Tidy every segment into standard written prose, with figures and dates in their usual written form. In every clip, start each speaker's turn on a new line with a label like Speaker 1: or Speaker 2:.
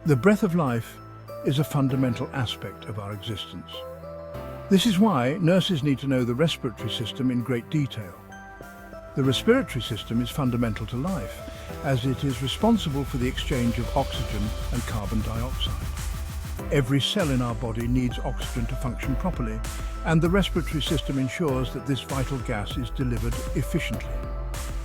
Speaker 1: The breath of life is a fundamental aspect of our existence. This is why nurses need to know the respiratory system in great detail. The respiratory system is fundamental to life, as it is responsible for the exchange of oxygen and carbon dioxide. Every cell in our body needs oxygen to function properly, and the respiratory system ensures that this vital gas is delivered efficiently.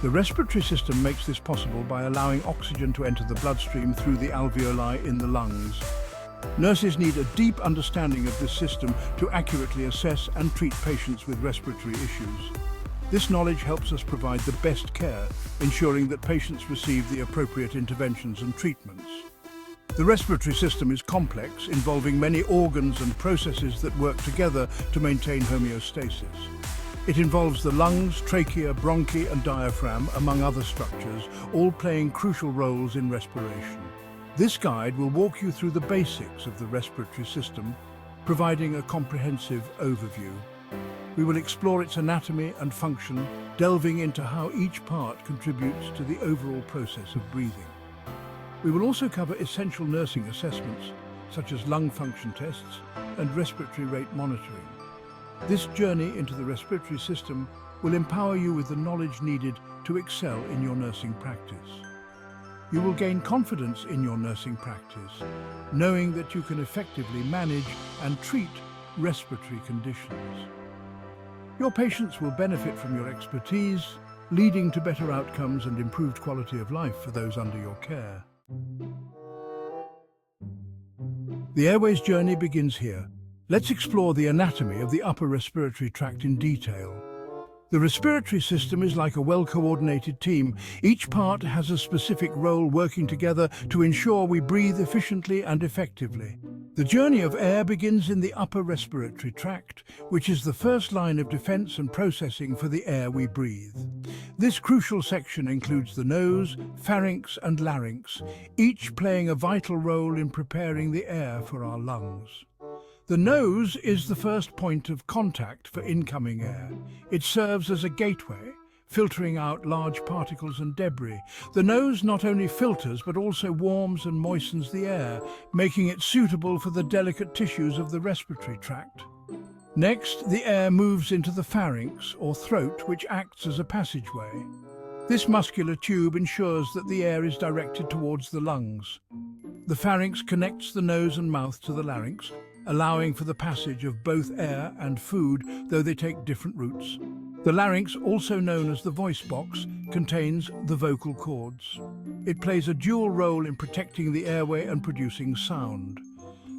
Speaker 1: The respiratory system makes this possible by allowing oxygen to enter the bloodstream through the alveoli in the lungs. Nurses need a deep understanding of this system to accurately assess and treat patients with respiratory issues. This knowledge helps us provide the best care, ensuring that patients receive the appropriate interventions and treatments. The respiratory system is complex, involving many organs and processes that work together to maintain homeostasis. It involves the lungs, trachea, bronchi and diaphragm, among other structures, all playing crucial roles in respiration. This guide will walk you through the basics of the respiratory system, providing a comprehensive overview. We will explore its anatomy and function, delving into how each part contributes to the overall process of breathing. We will also cover essential nursing assessments, such as lung function tests and respiratory rate monitoring. This journey into the respiratory system will empower you with the knowledge needed to excel in your nursing practice. You will gain confidence in your nursing practice, knowing that you can effectively manage and treat respiratory conditions. Your patients will benefit from your expertise, leading to better outcomes and improved quality of life for those under your care. The airways journey begins here. Let's explore the anatomy of the upper respiratory tract in detail. The respiratory system is like a well-coordinated team. Each part has a specific role, working together to ensure we breathe efficiently and effectively. The journey of air begins in the upper respiratory tract, which is the first line of defense and processing for the air we breathe. This crucial section includes the nose, pharynx and larynx, each playing a vital role in preparing the air for our lungs. The nose is the first point of contact for incoming air. It serves as a gateway, filtering out large particles and debris. The nose not only filters but also warms and moistens the air, making it suitable for the delicate tissues of the respiratory tract. Next, the air moves into the pharynx or throat, which acts as a passageway. This muscular tube ensures that the air is directed towards the lungs. The pharynx connects the nose and mouth to the larynx, allowing for the passage of both air and food, though they take different routes. The larynx, also known as the voice box, contains the vocal cords. It plays a dual role in protecting the airway and producing sound.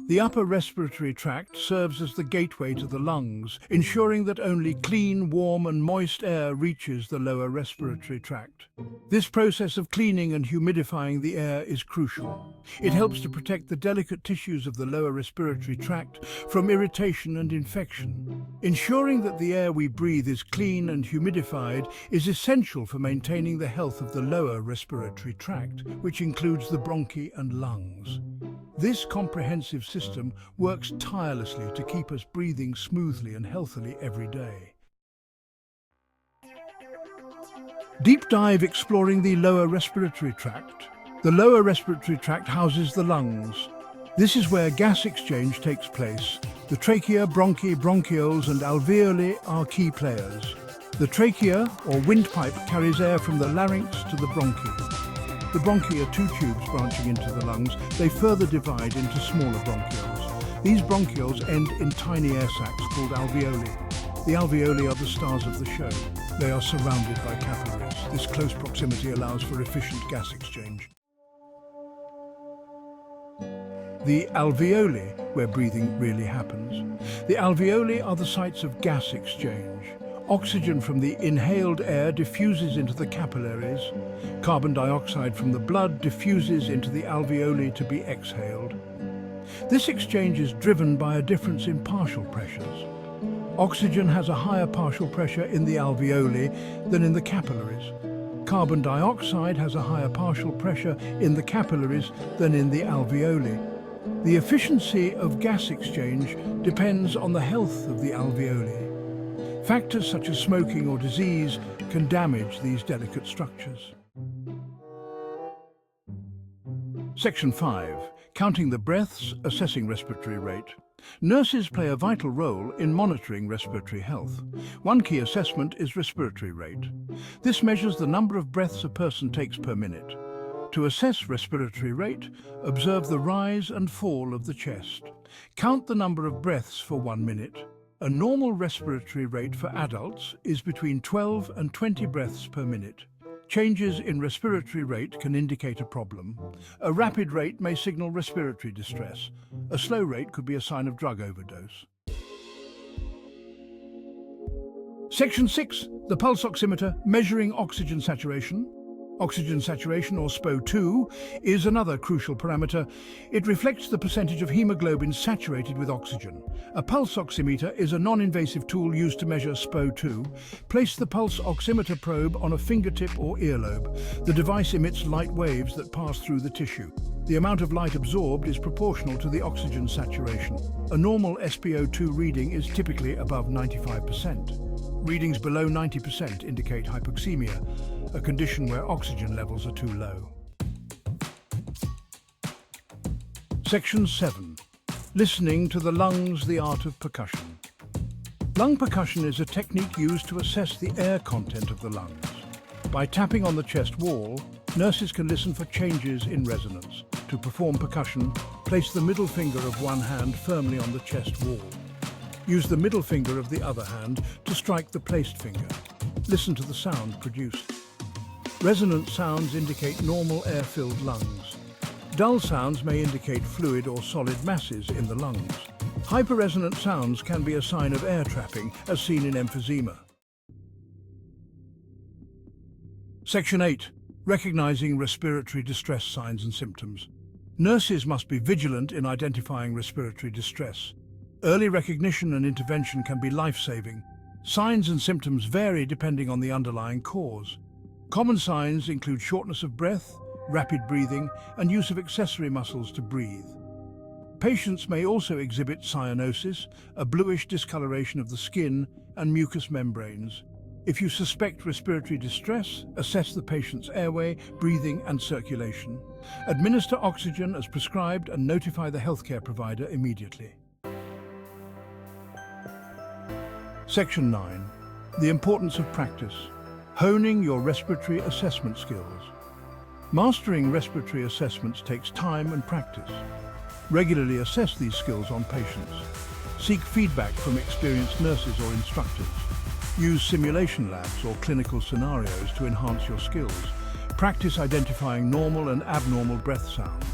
Speaker 1: The upper respiratory tract serves as the gateway to the lungs, ensuring that only clean, warm and moist air reaches the lower respiratory tract. This process of cleaning and humidifying the air is crucial. It helps to protect the delicate tissues of the lower respiratory tract from irritation and infection. Ensuring that the air we breathe is clean and humidified is essential for maintaining the health of the lower respiratory tract, which includes the bronchi and lungs. This comprehensive system works tirelessly to keep us breathing smoothly and healthily every day. Deep dive exploring the lower respiratory tract. The lower respiratory tract houses the lungs. This is where gas exchange takes place. The trachea, bronchi, bronchioles and alveoli are key players. The trachea, or windpipe, carries air from the larynx to the bronchi. The bronchi are two tubes branching into the lungs. They further divide into smaller bronchioles. These bronchioles end in tiny air sacs called alveoli. The alveoli are the stars of the show. They are surrounded by capillaries. This close proximity allows for efficient gas exchange. The alveoli, where breathing really happens. The alveoli are the sites of gas exchange. Oxygen from the inhaled air diffuses into the capillaries. Carbon dioxide from the blood diffuses into the alveoli to be exhaled. This exchange is driven by a difference in partial pressures. Oxygen has a higher partial pressure in the alveoli than in the capillaries. Carbon dioxide has a higher partial pressure in the capillaries than in the alveoli. The efficiency of gas exchange depends on the health of the alveoli. Factors such as smoking or disease can damage these delicate structures. Section 5. counting the breaths, assessing respiratory rate. Nurses play a vital role in monitoring respiratory health. One key assessment is respiratory rate. This measures the number of breaths a person takes per minute. To assess respiratory rate, observe the rise and fall of the chest. Count the number of breaths for 1 minute. A normal respiratory rate for adults is between 12 and 20 breaths per minute. Changes in respiratory rate can indicate a problem. A rapid rate may signal respiratory distress. A slow rate could be a sign of drug overdose. Section 6. The pulse oximeter, measuring oxygen saturation. Oxygen saturation, or SPO2, is another crucial parameter. It reflects the percentage of hemoglobin saturated with oxygen. A pulse oximeter is a non-invasive tool used to measure SPO2. Place the pulse oximeter probe on a fingertip or earlobe. The device emits light waves that pass through the tissue. The amount of light absorbed is proportional to the oxygen saturation. A normal SpO2 reading is typically above 95%. Readings below 90% indicate hypoxemia, a condition where oxygen levels are too low. Section 7. Listening to the lungs, the art of percussion. Lung percussion is a technique used to assess the air content of the lungs. By tapping on the chest wall, nurses can listen for changes in resonance. To perform percussion, place the middle finger of one hand firmly on the chest wall. Use the middle finger of the other hand to strike the placed finger. Listen to the sound produced. Resonant sounds indicate normal air-filled lungs. Dull sounds may indicate fluid or solid masses in the lungs. Hyperresonant sounds can be a sign of air trapping, as seen in emphysema. Section 8. Recognizing respiratory distress signs and symptoms. Nurses must be vigilant in identifying respiratory distress. Early recognition and intervention can be life-saving. Signs and symptoms vary depending on the underlying cause. Common signs include shortness of breath, rapid breathing, and use of accessory muscles to breathe. Patients may also exhibit cyanosis, a bluish discoloration of the skin, and mucous membranes. If you suspect respiratory distress, assess the patient's airway, breathing, and circulation. Administer oxygen as prescribed and notify the healthcare provider immediately. Section 9. The importance of practice. Honing your respiratory assessment skills. Mastering respiratory assessments takes time and practice. Regularly assess these skills on patients. Seek feedback from experienced nurses or instructors. Use simulation labs or clinical scenarios to enhance your skills. Practice identifying normal and abnormal breath sounds.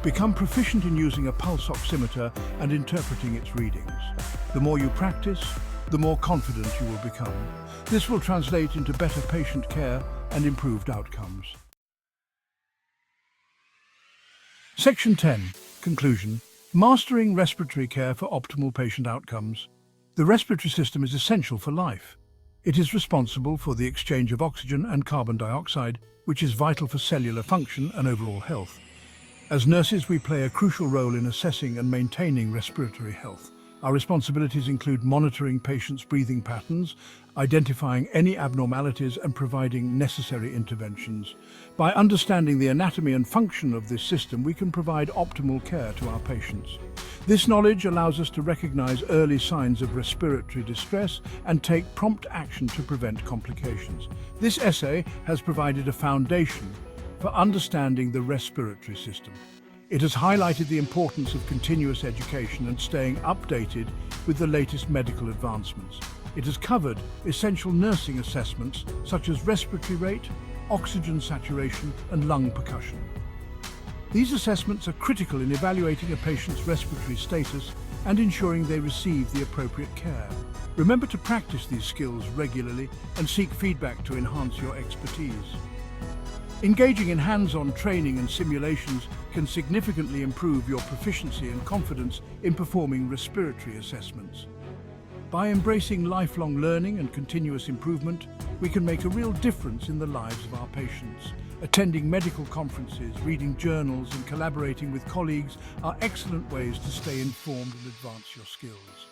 Speaker 1: Become proficient in using a pulse oximeter and interpreting its readings. The more you practice, the more confident you will become. This will translate into better patient care and improved outcomes. Section 10. Conclusion. Mastering respiratory care for optimal patient outcomes. The respiratory system is essential for life. It is responsible for the exchange of oxygen and carbon dioxide, which is vital for cellular function and overall health. As nurses, we play a crucial role in assessing and maintaining respiratory health. Our responsibilities include monitoring patients' breathing patterns, identifying any abnormalities, and providing necessary interventions. By understanding the anatomy and function of this system, we can provide optimal care to our patients. This knowledge allows us to recognize early signs of respiratory distress and take prompt action to prevent complications. This essay has provided a foundation for understanding the respiratory system. It has highlighted the importance of continuous education and staying updated with the latest medical advancements. It has covered essential nursing assessments such as respiratory rate, oxygen saturation, and lung percussion. These assessments are critical in evaluating a patient's respiratory status and ensuring they receive the appropriate care. Remember to practice these skills regularly and seek feedback to enhance your expertise. Engaging in hands-on training and simulations can significantly improve your proficiency and confidence in performing respiratory assessments. By embracing lifelong learning and continuous improvement, we can make a real difference in the lives of our patients. Attending medical conferences, reading journals, and collaborating with colleagues are excellent ways to stay informed and advance your skills.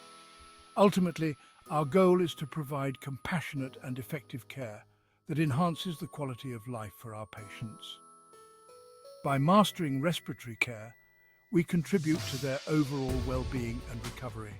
Speaker 1: Ultimately, our goal is to provide compassionate and effective care that enhances the quality of life for our patients. By mastering respiratory care, we contribute to their overall well-being and recovery.